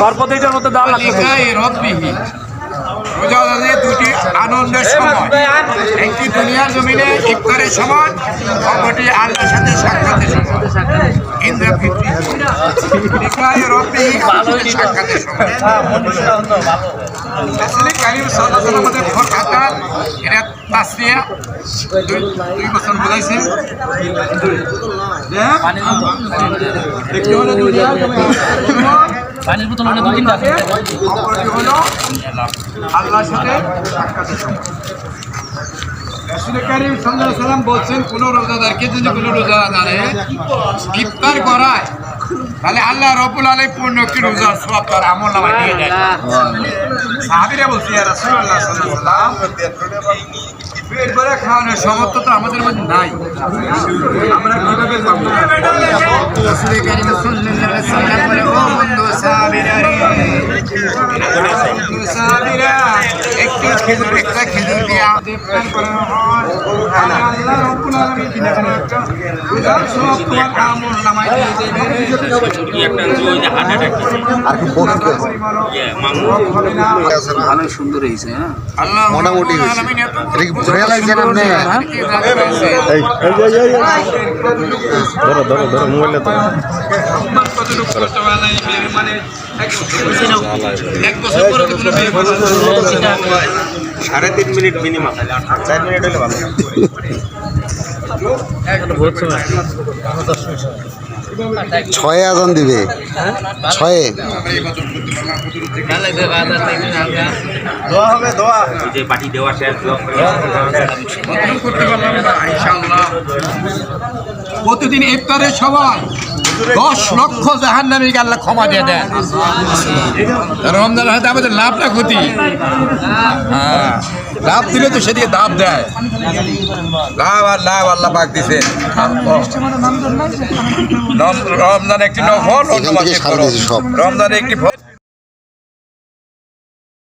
সর্বদাইটার মতো দাম দুটি আনন্দের সময়, একটি দুনিয়ার জমিনে ইফতারের সময়, অপরটি আল্লাহর সাথে সাক্ষাতের সময়। সাক্ষাতের সময় আমাদের খাতার এটা তাসরিয়া 2 বছর বলাইছে। পানির বোতল হলো 2-3টা হলো আল্লাহর সাথে সাক্ষাতের সময়। রাসূল কারীম সাল্লাল্লাহু আলাইহি ওয়াসাল্লাম বলছেন, কোন রোজাদারকে যদি কোনো রোজাদারে ইফতার করায় তাহলে আল্লাহ রাব্বুল আলামিন পূর্ণ কি রোজার সওয়াব তার আমলনামায় দিয়ে দেয়। সাহাবীরা বলছে, ইয়া রাসূলুল্লাহ সাল্লাল্লাহু আলাইহি ওয়াসাল্লাম, পেট ভরে খাওয়ানোর সামর্থ্য তো আমাদের মধ্যে নাই, আমরা কিভাবে যাবো? রাসূল কারীম সাল্লাল্লাহু আলাইহি ওয়াসাল্লাম বলে, ও বন্ধু সাহাবীরা রে, সাহাবীরা একটু খেজুর দিয়া ইফতার করানো হয়, আল্লাহ রাব্বুল আলামিন একটা রোজার সওয়াব তোমার আমলনামায় দিয়ে দেবে। অনেক সুন্দর হয়েছে। আল্লাহ মোটামুটি ঘুরে লাগছে না ধরো ধরো ধরো মোবাইলে তো 3.5 মিনিট মিনিমাম, 4 মিনিট হলে ভালো। 6 আজান দিবে, 6 দোয়া হবে, দোয়া যে পার্টি দেওয়া শেষ করতে পারলাম না ইনশাআল্লাহ। প্রতিদিন ইফতারের সময় 10 লক্ষ জাহান্নামীকে আল্লাহ ক্ষমা দিয়ে দেন। রমজান হয়তো আমাদের লাভ না ক্ষতি, হ্যাঁ লাভ দিলে তো সেদিকে দাব দেয়, লাভ আর লাভ আল্লাহ পাক দিছে। রমজান একটি নফল, রমজান একটি